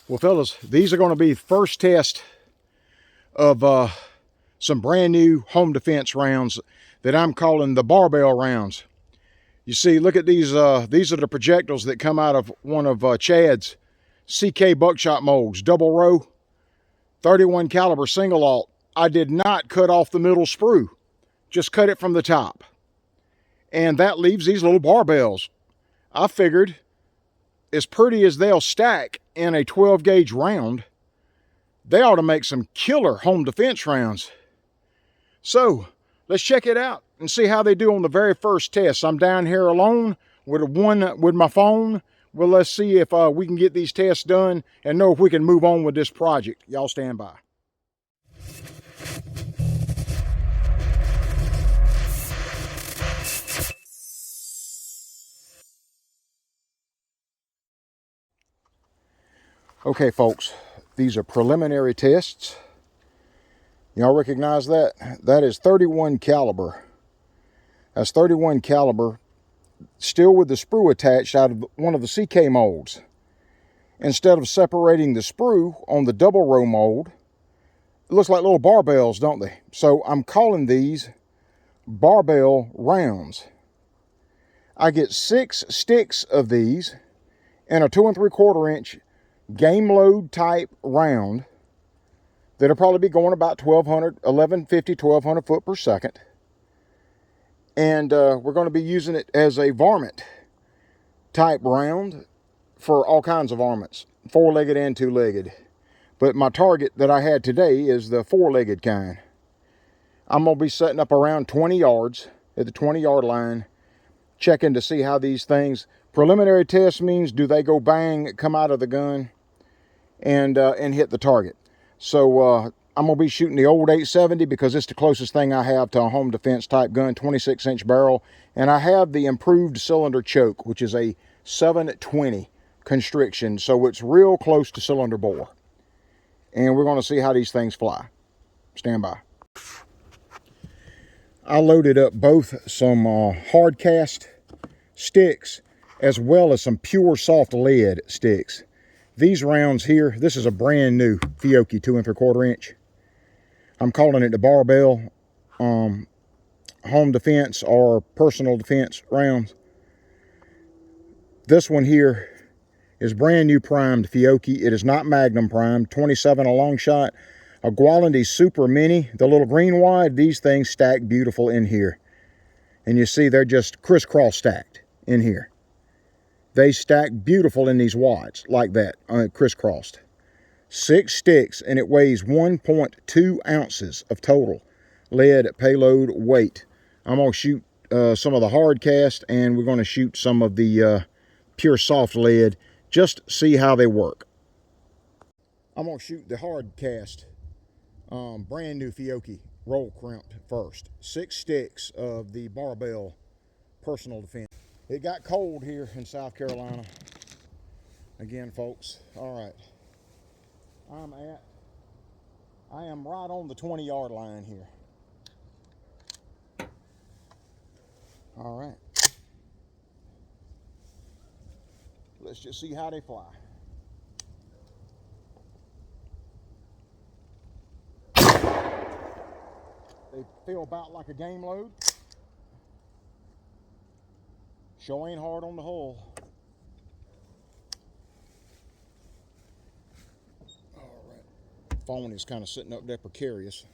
Well, fellas, these are going to be the first test of some brand new home defense rounds that I'm calling the barbell rounds. You see, look at these. These are the projectiles that come out of one of Chad's CK buckshot molds, double row, 31 caliber single alt. I did not cut off the middle sprue, just cut it from the top. And that leaves these little barbells. I figured, as pretty as they'll stack in a 12 gauge round, they ought to make some killer home defense rounds. So let's check it out and see how they do on the very first test. I'm down here alone with my phone. Well, let's see if we can get these tests done and know if we can move on with this project. Y'all stand by. Okay, folks, these are preliminary tests. Y'all recognize that? That is 31 caliber. That's 31 caliber, still with the sprue attached out of one of the CK molds. Instead of separating the sprue on the double row mold, it looks like little barbells, don't they? So I'm calling these barbell rounds. I get 6 sticks of these in a 2 3/4 inch game load type round that'll probably be going about 1150, 1200 foot per second. And we're going to be using it as a varmint type round for all kinds of varmints, 4-legged and 2-legged. But my target that I had today is the 4-legged kind. I'm going to be setting up around 20 yards at the 20-yard line, checking to see how these things, preliminary test means do they go bang, come out of the gun, and hit the target. So I'm going to be shooting the old 870 because it's the closest thing I have to a home defense type gun, 26-inch barrel. And I have the improved cylinder choke, which is a 720 constriction. So it's real close to cylinder bore. And we're going to see how these things fly. Stand by. I loaded up both some hard cast sticks as well as some pure soft lead sticks. These rounds here, this is a brand new Fiocchi 2 3/4 inch. I'm calling it the barbell home defense or personal defense rounds. This one here is brand new primed Fiocchi. It is not Magnum primed, 27 a long shot. A Gualandi Super Mini, the little green wide, these things stack beautiful in here. And you see they're just crisscross stacked in here. They stack beautiful in these wads like that, crisscrossed. 6 sticks, and it weighs 1.2 ounces of total lead payload weight. I'm going to shoot some of the hard cast, and we're going to shoot some of the pure soft lead, just see how they work. I'm going to shoot the hard cast, brand new Fiocchi roll crimped first. 6 sticks of the barbell personal defense. It got cold here in South Carolina. Again, folks. All right. I am right on the 20-yard line here. All right. Let's just see how they fly. They feel about like a game load. Sure ain't hard on the hull. All right. Phone is kind of sitting up there precarious.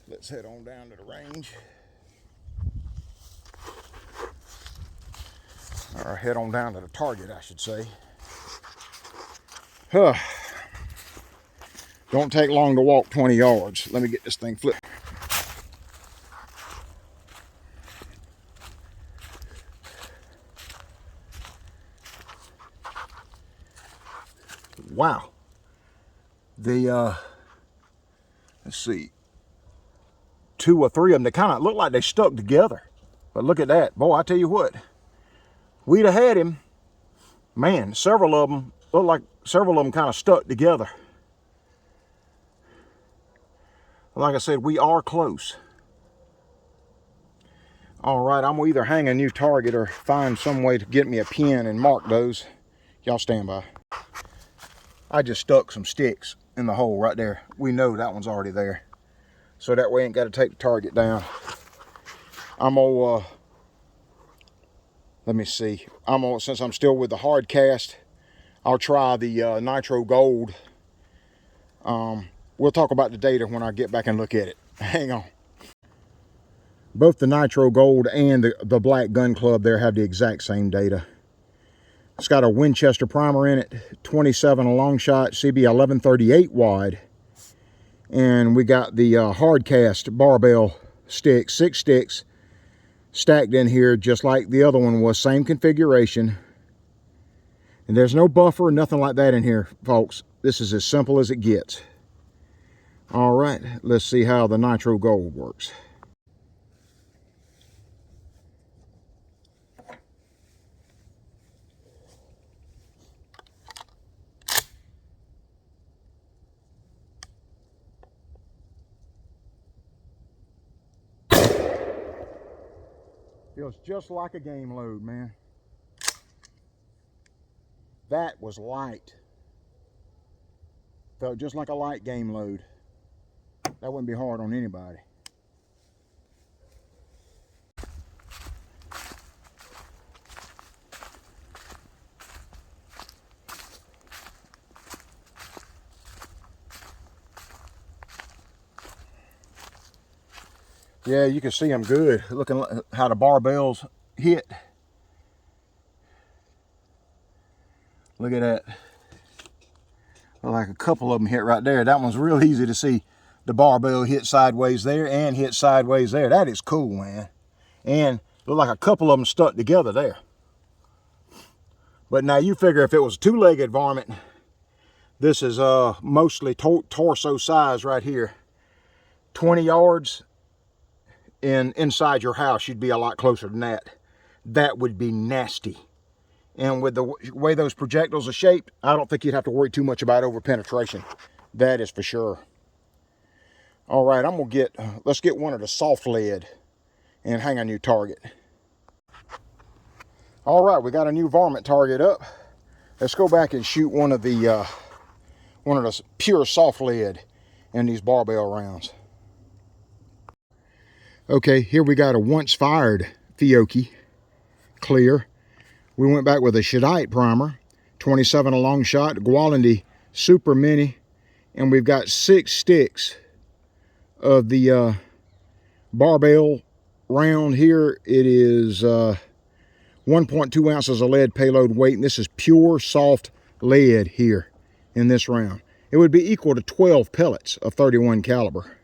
Let's head on down to the range. Or head on down to the target, I should say. Don't take long to walk 20 yards. Let me get this thing flipped. Wow. Let's see, 2 or 3 of them, they kind of look like they stuck together. But look at that. Boy, I tell you what, we'd have had him. Man, several of them look like kind of stuck together. Like I said, we are close. All right, I'm gonna either hang a new target or find some way to get me a pin and mark those. Y'all stand by. I just stuck some sticks in the hole right there. We know that one's already there. So that way I ain't got to take the target down. I'm gonna, let me see. Since I'm still with the hard cast, I'll try the Nitro Gold. We'll talk about the data when I get back and look at it. Hang on. Both the Nitro Gold and the Black Gun Club there have the exact same data. It's got a Winchester primer in it, 27 a long shot, CB 1138 wide. And we got the hard cast barbell stick, 6 sticks stacked in here just like the other one was, same configuration. And there's no buffer, nothing like that in here, folks. This is as simple as it gets. All right, let's see how the Nitro Gold works. Feels just like a game load, man. That was light. Felt just like a light game load. That wouldn't be hard on anybody. Yeah, you can see them good. Looking how the barbells hit. Look at that. Like a couple of them hit right there. That one's real easy to see the barbell hit sideways there and hit sideways there. That is cool, man. And look like a couple of them stuck together there. But now you figure if it was a two-legged varmint, this is mostly torso size right here. 20 yards. Inside your house, you'd be a lot closer than that. That would be nasty. And with the way those projectiles are shaped, I don't think you'd have to worry too much about over penetration. That is for sure. All right, I'm gonna let's get one of the soft lead and hang a new target. All right, we got a new varmint target up. Let's go back and shoot one of the pure soft lead in these barbell rounds. Okay, here we got a once fired Fiocchi clear. We went back with a Shadite primer, 27 a long shot, Gualandi Super Mini, and we've got 6 sticks of the barbell round here. It is 1.2 ounces of lead payload weight, and this is pure soft lead here in this round. It would be equal to 12 pellets of 31 caliber.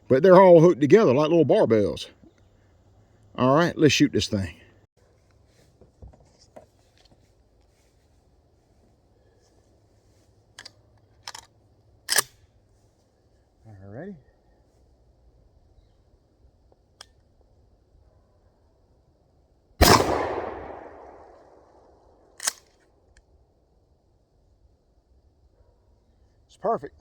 But they're all hooked together like little barbells. All right, let's shoot this thing. All right, ready? It's perfect.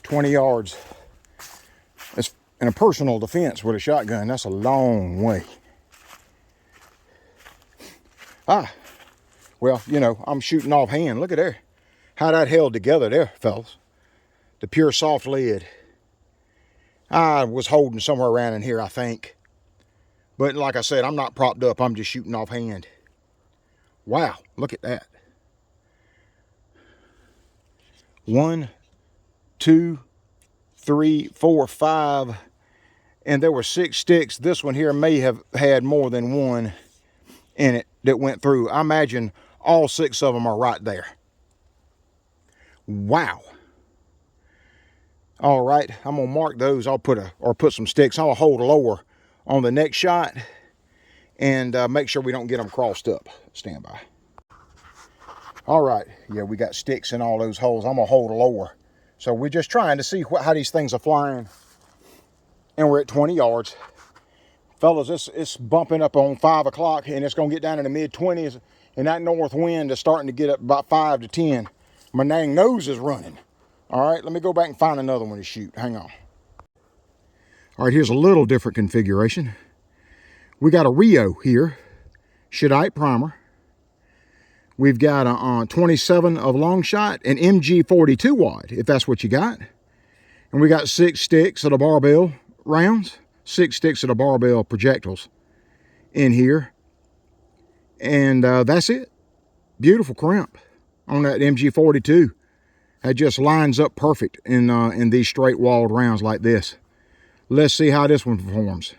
"20 yards. It's in a personal defense with a shotgun. That's a long way. Well, you know, I'm shooting offhand. Look at there. How that held together there, fellas. The pure soft lead. I was holding somewhere around in here, I think. But like I said, I'm not propped up. I'm just shooting offhand. Wow, look at that. 1, 2, 3, 4, 5, and there were 6 sticks. This one here may have had more than one in it that went through. I imagine all 6 of them are right there. Wow. All right, I'm gonna mark those. I'll put some sticks. I'll hold lower on the next shot and make sure we don't get them crossed up. Stand by. All right, yeah, we got sticks in all those holes. I'm gonna hold lower. So we're just trying to see how these things are flying. And we're at 20 yards. Fellas, it's bumping up on 5 o'clock and it's gonna get down in the mid-20s, and that north wind is starting to get up about 5 to 10. My dang nose is running. All right, let me go back and find another one to shoot. Hang on. All right, here's a little different configuration. We got a Rio here, Shadite primer. We've got a 27 of long shot, an MG 42 wad, if that's what you got. And we got 6 sticks of the Barbell rounds, 6 sticks of the Barbell projectiles in here. And that's it. Beautiful crimp on that MG 42. That just lines up perfect in these straight walled rounds like this. Let's see how this one performs.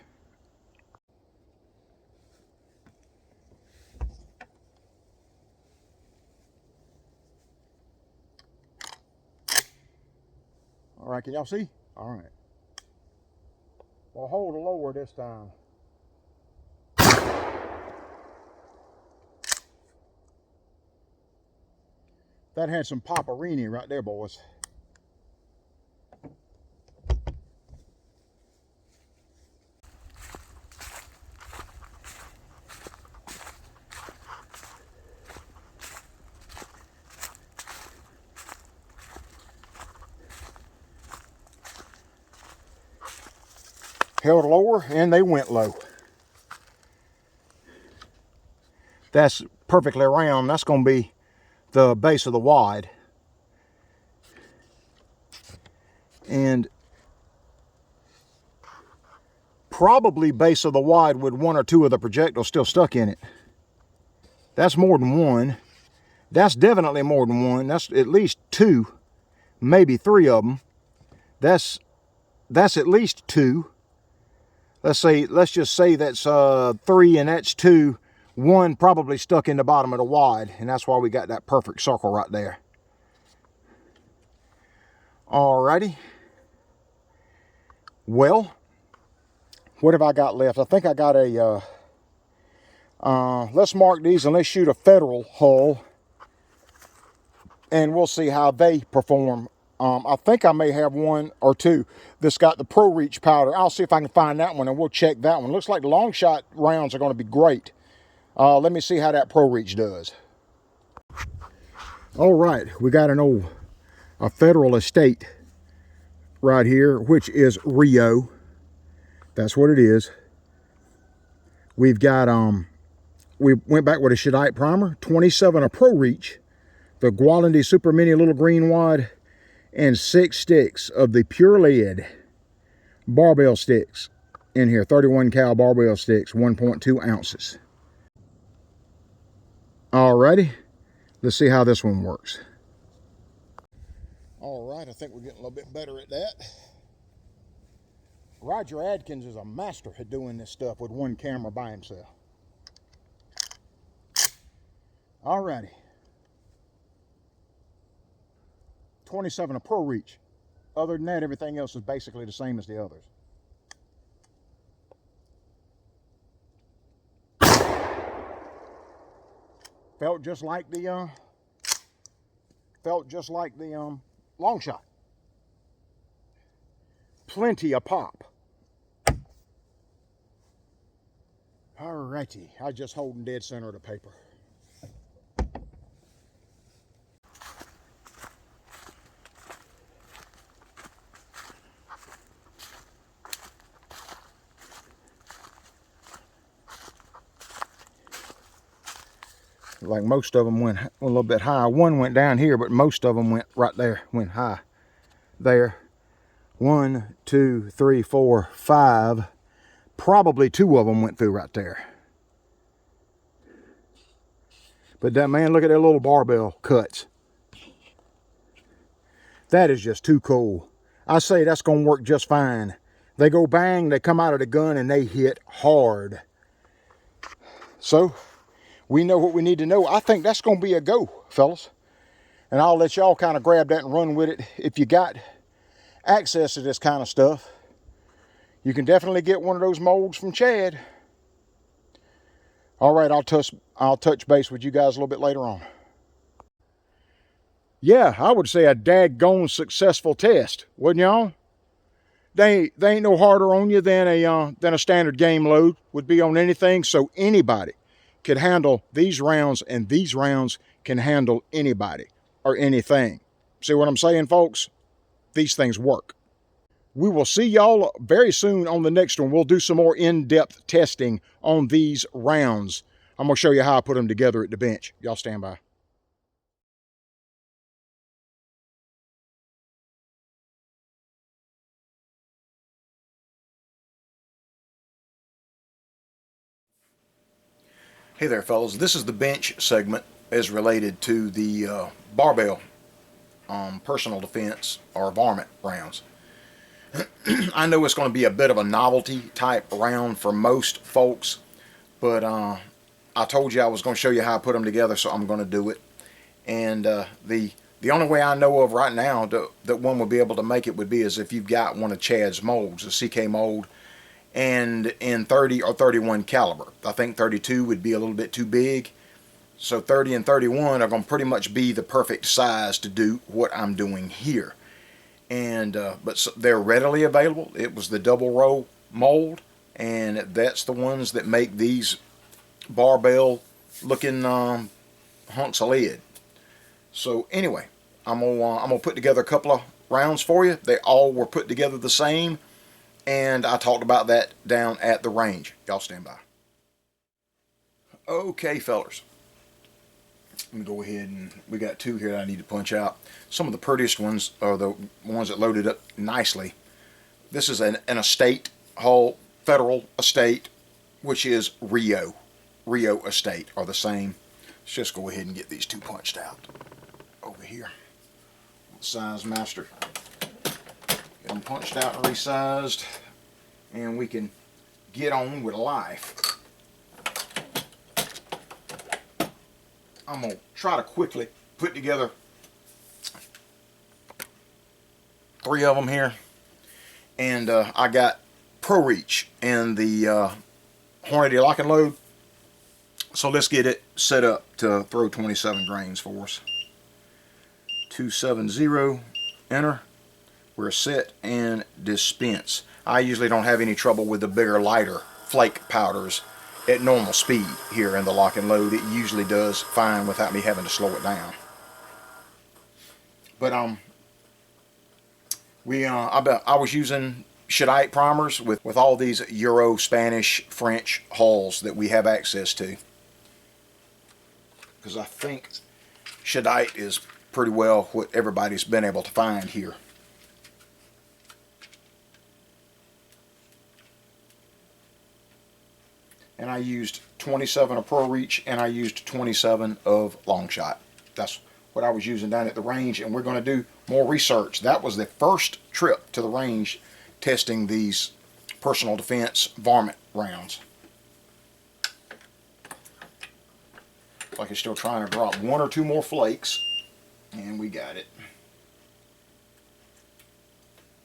All right, can y'all see? All right. Well, hold lower this time. That had some paparini right there, boys. Held lower and they went low. That's perfectly round. That's going to be the base of the wad. And probably base of the wad with 1 or 2 of the projectiles still stuck in it. That's more than 1. That's definitely more than 1. That's at least 2, maybe 3 of them. That's at least 2. Let's just say that's 3 and that's 2. 1 probably stuck in the bottom of the wad, and that's why we got that perfect circle right there. Alrighty. Well, what have I got left? I think I got a, let's mark these and let's shoot a Federal hull, and we'll see how they perform. I think I may have 1 or 2 that's got the Pro Reach powder. I'll see if I can find that one and we'll check that one. Looks like the long shot rounds are going to be great. Let me see how that Pro Reach does. All right, we got a Federal Estate right here, which is Rio. That's what it is. We've got, we went back with a Shadite primer, 27 of Pro Reach, the Gualandi Super Mini Little Green Wad, and 6 sticks of the Pure Lead Barbell sticks in here, 31 cal Barbell sticks, 1.2 ounces. Alrighty, let's see how this one works. All right, I think we're getting a little bit better at that. Roger Adkins is a master at doing this stuff with 1 camera by himself. Alrighty. 27 of Pro Reach. Other than that, everything else is basically the same as the others. Felt just like the long shot. Plenty of pop. Alrighty, I just holding dead center of the paper. Like most of them went a little bit high. 1 went down here, but most of them went right there, went high there. 1, 2, 3, 4, 5. Probably 2 of them went through right there. But that, man, look at that little barbell cuts. That is just too cool. I say that's going to work just fine. They go bang, they come out of the gun, and they hit hard. So, we know what we need to know. I think that's going to be a go, fellas. And I'll let y'all kind of grab that and run with it. If you got access to this kind of stuff, you can definitely get one of those molds from Chad. All right, I'll touch base with you guys a little bit later on. Yeah, I would say a daggone successful test, wouldn't y'all? They ain't no harder on you than a standard game load would be on anything. So anybody could handle these rounds, and these rounds can handle anybody or anything. See what I'm saying, folks? these things work. We will see y'all very soon on the next one. We'll do some more in-depth testing on these rounds. I'm going to show you how I put them together at the bench. Y'all stand by. Hey there, fellas. This is the bench segment as related to the barbell personal defense or varmint rounds. I know it's going to be a bit of a novelty type round for most folks, but I told you I was going to show you how I put them together, so I'm going to do it. And the only way I know of right now that one would be able to make it would be as if you've got one of Chad's molds, a CK mold, and in 30 or 31 caliber. I think 32 would be a little bit too big. So 30 and 31 are going to pretty much be the perfect size to do what I'm doing here. And but they're readily available. It was the double row mold, and that's the ones that make these barbell looking hunks of lead. So anyway, I'm gonna put together a couple of rounds for you. They all were put together the same, and I talked about that down at the range. Y'all stand by. Okay, fellers. Let me go ahead, and we got two here that I need to punch out. Some of the prettiest ones are the ones that loaded up nicely. This is an estate hull, federal estate, which is Rio estate, are the same. Let's just go ahead and get these two punched out over here. Size master. Get them punched out and resized, and we can get on with life. I'm going to try to quickly put together 3 of them here. And I got Pro Reach and the Hornady lock and load. So let's get it set up to throw 27 grains for us. 270, enter. We're set and dispense. I usually don't have any trouble with the bigger, lighter flake powders at normal speed here in the lock and load. It usually does fine without me having to slow it down. But I was using Shadite primers with all these Euro, Spanish, French hulls that we have access to, because I think Shadite is pretty well what everybody's been able to find here. And I used 27 of Pro Reach, and I used 27 of Long Shot. That's what I was using down at the range, and we're going to do more research. That was the first trip to the range testing these personal defense varmint rounds. Looks like it's still trying to drop 1 or 2 more flakes, and we got it.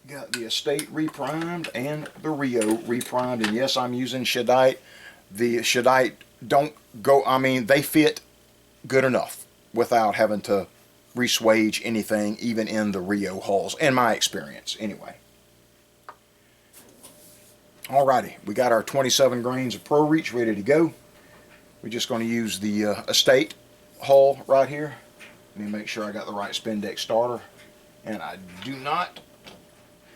Got the estate reprimed and the Rio reprimed, and yes, I'm using Shadite. The Shadite don't go, I mean, they fit good enough without having to reswage anything, even in the Rio hulls, in my experience, anyway. Alrighty, we got our 27 grains of Pro Reach ready to go. We're just going to use the estate hull right here. Let me make sure I got the right Spendex starter, and I do not.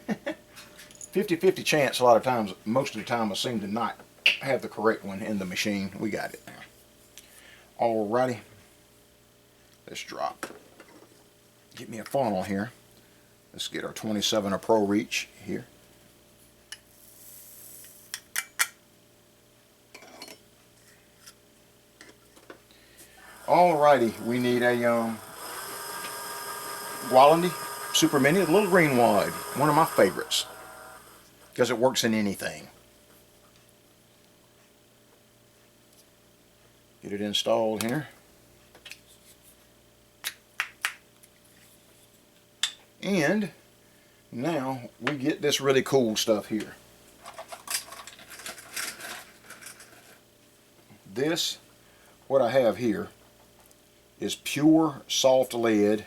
50-50 chance a lot of times, most of the time I seem to not have the correct one in the machine. We got it now. Alrighty, let's drop. Get me a funnel here. Let's get our 27 of Pro Reach here. Alrighty, we need a Gualandi Super Mini, the little green wad, one of my favorites, because it works in anything. Get it installed here. And now we get this really cool stuff here. This, what I have here, is pure soft lead.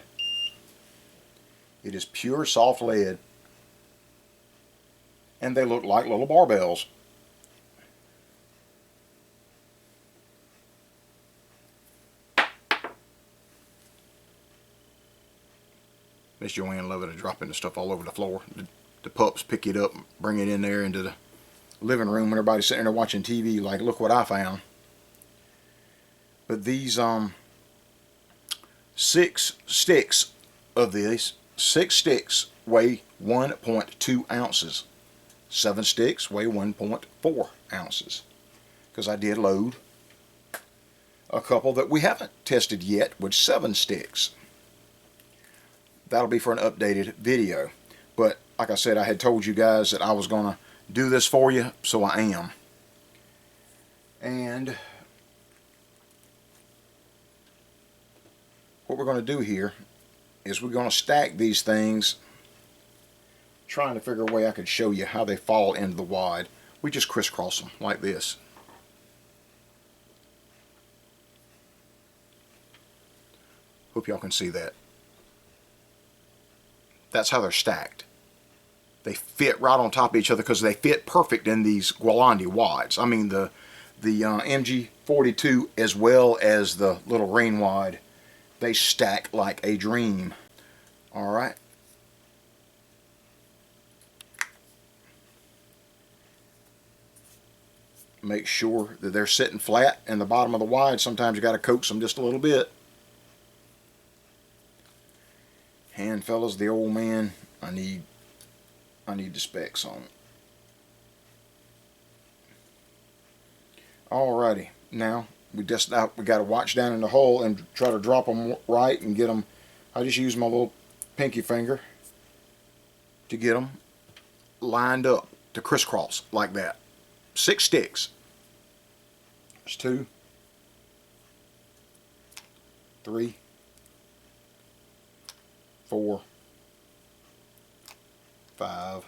It is pure soft lead, and they look like little barbells. Miss Joanne loving to dropping the stuff all over the floor. The pups pick it up, bring it in there into the living room when everybody's sitting there watching TV, like, look what I found. But these 6 sticks of these, 6 sticks weigh 1.2 ounces. 7 sticks weigh 1.4 ounces. Because I did load a couple that we haven't tested yet with 7 sticks. That'll be for an updated video. But like I said, I had told you guys that I was going to do this for you, so I am. And what we're going to do here is we're going to stack these things, trying to figure a way I could show you how they fall into the wad. We just crisscross them like this. Hope y'all can see that. That's how they're stacked. They fit right on top of each other because they fit perfect in these Gualandi wads. I mean the MG42 as well as the little rain wad. They stack like a dream. Alright. Make sure that they're sitting flat in the bottom of the wad. Sometimes you got to coax them just a little bit. And fellas, the old man, I need the specs on it. Alrighty, now we got to watch down in the hole and try to drop them right and get them. I just use my little pinky finger to get them lined up to crisscross like that. 6 sticks. There's 2, 3, 4, 5,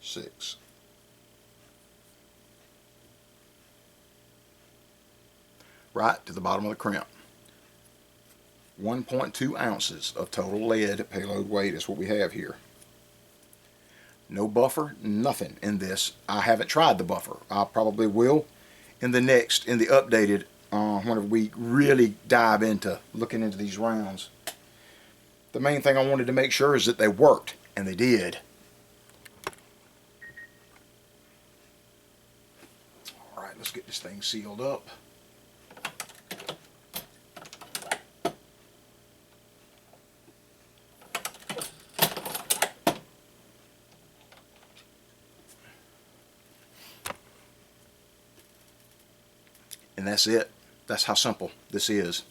6. Right to the bottom of the crimp. 1.2 ounces of total lead payload weight is what we have here. No buffer, nothing in this. I haven't tried the buffer. I probably will in the updated, whenever we really dive into looking into these rounds. The main thing I wanted to make sure is that they worked, and they did. Alright, let's get this thing sealed up. And that's it. That's how simple this is.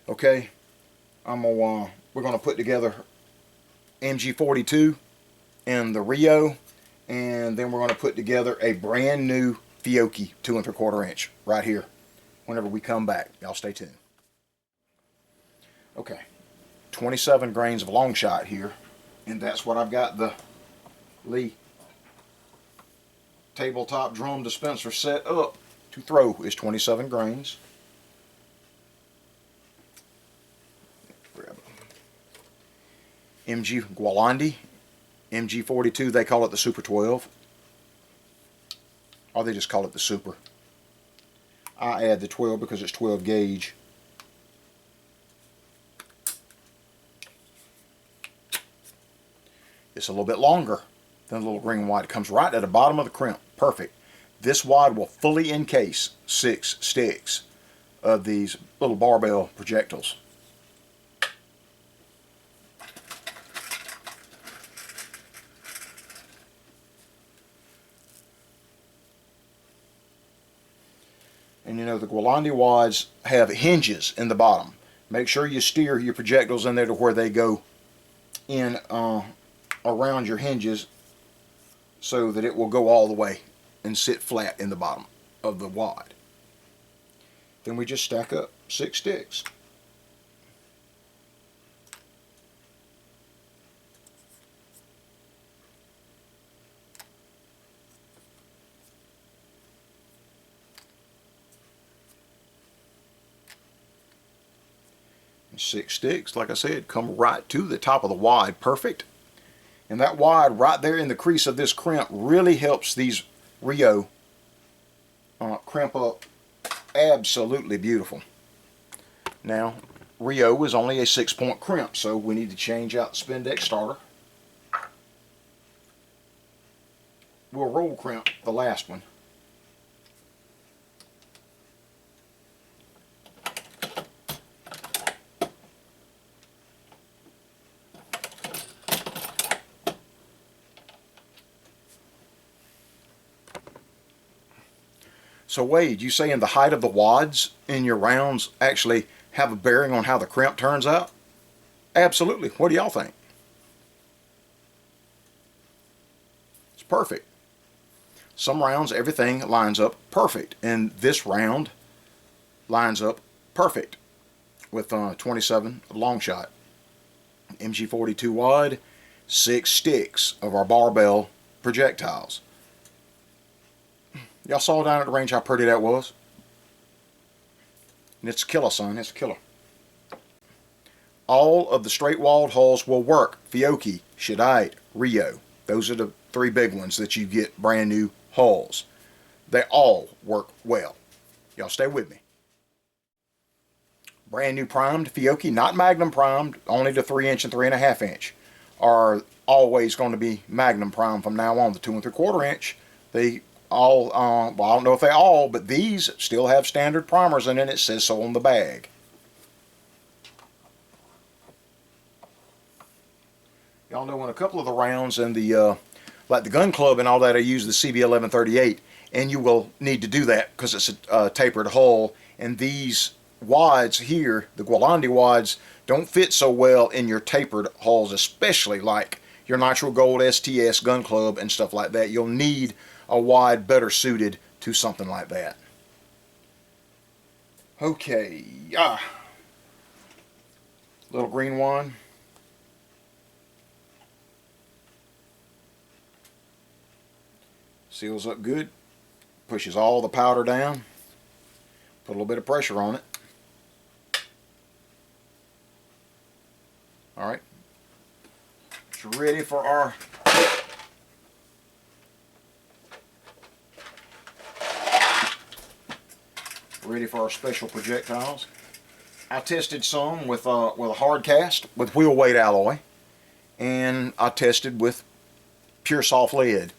Okay, we're gonna put together MG42 and the Rio, and then we're gonna put together a brand new Fiocchi 2 3/4 inch right here. Whenever we come back, y'all stay tuned. Okay, 27 grains of long shot here, and that's what I've got the Lee tabletop drum dispenser set up to throw, is 27 grains. Grab MG Gualandi, MG42, they call it the Super 12, or they just call it the Super. I add the 12 because it's 12 gauge. It's a little bit longer than the little green wad. It comes right at the bottom of the crimp. Perfect. This wad will fully encase 6 sticks of these little barbell projectiles. And you know, the Gualandi wads have hinges in the bottom. Make sure you steer your projectiles in there to where they go in around your hinges so that it will go all the way and sit flat in the bottom of the wad. Then we just stack up 6 sticks. And 6 sticks, like I said, come right to the top of the wad. Perfect. And that wad right there in the crease of this crimp really helps these Rio crimp up absolutely beautiful. Now Rio is only a 6-point crimp, so we need to change out the Spendex starter. We'll roll crimp the last one. So Wade, you saying the height of the wads in your rounds actually have a bearing on how the crimp turns out? Absolutely. What do y'all think? It's perfect. Some rounds everything lines up perfect, and this round lines up perfect with 27 long shot. MG42 wad, 6 sticks of our barbell projectiles. Y'all saw down at the range how pretty that was? And it's a killer, son. It's a killer. All of the straight-walled hulls will work. Fiocchi, Shadite, Rio. Those are the 3 big ones that you get brand new hulls. They all work well. Y'all stay with me. Brand new primed Fiocchi, not Magnum primed, only the 3-inch and 3.5 inch are always going to be Magnum primed from now on. The 2 3/4 inch, they all, well, I don't know if they all, but these still have standard primers in it. It says so on the bag. Y'all know in a couple of the rounds in the, like the gun club and all that, I use the CB1138, and you will need to do that because it's a tapered hull, and these wads here, the Gualandi wads, don't fit so well in your tapered hulls, especially like your Nitro Gold STS gun club and stuff like that. You'll need a wad better suited to something like that. Okay, little green one. Seals up good, pushes all the powder down, put a little bit of pressure on it. Alright, it's ready for our special projectiles. I tested some with a hard cast with wheel weight alloy, and I tested with pure soft lead.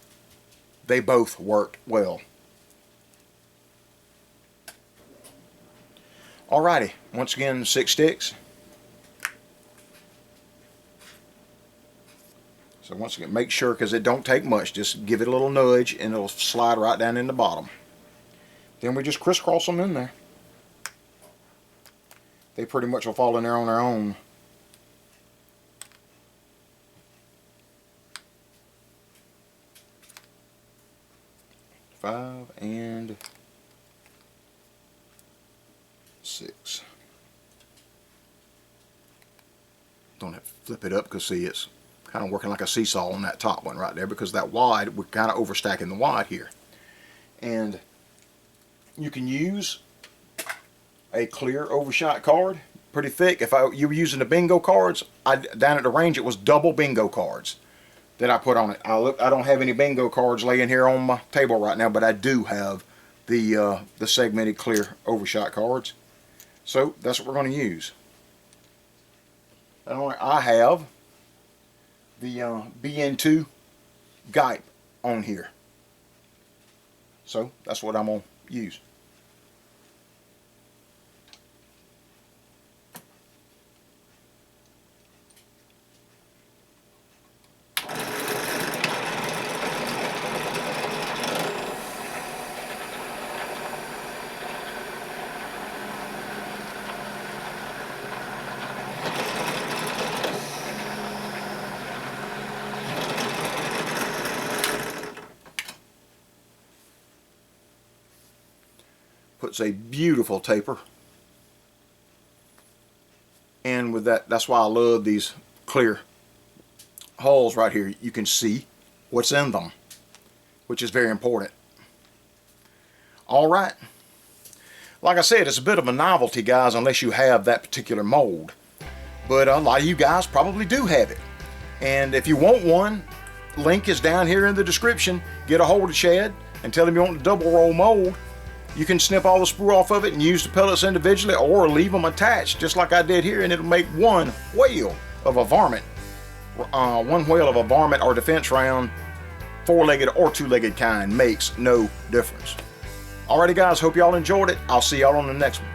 They both worked well. Alrighty, once again 6 sticks. So once again, make sure, because it don't take much, just give it a little nudge and it'll slide right down in the bottom. Then we just crisscross them in there. They pretty much will fall in there on their own. Five and 6. Don't have to flip it up because see, it's kind of working like a seesaw on that top one right there, because that wide, we're kind of overstacking the wide here. And you can use a clear overshot card, pretty thick. If you were using the bingo cards, down at the range it was double bingo cards that I put on it. I don't have any bingo cards laying here on my table right now, but I do have the segmented clear overshot cards. So that's what we're going to use. I have the BN2 guide on here. So that's what I'm going to use. Puts a beautiful taper, and with that's why I love these clear hulls right here. You can see what's in them, which is very important. Alright, like I said, it's a bit of a novelty, guys, unless you have that particular mold, but a lot of you guys probably do have it, and if you want one, link is down here in the description. Get a hold of Chad and tell him you want the double roll mold, You can snip all the sprue off of it and use the pellets individually, or leave them attached just like I did here, and it'll make one whale of a varmint. One whale of a varmint or defense round, 4-legged or 2-legged kind, makes no difference. Alrighty guys, hope y'all enjoyed it. I'll see y'all on the next one.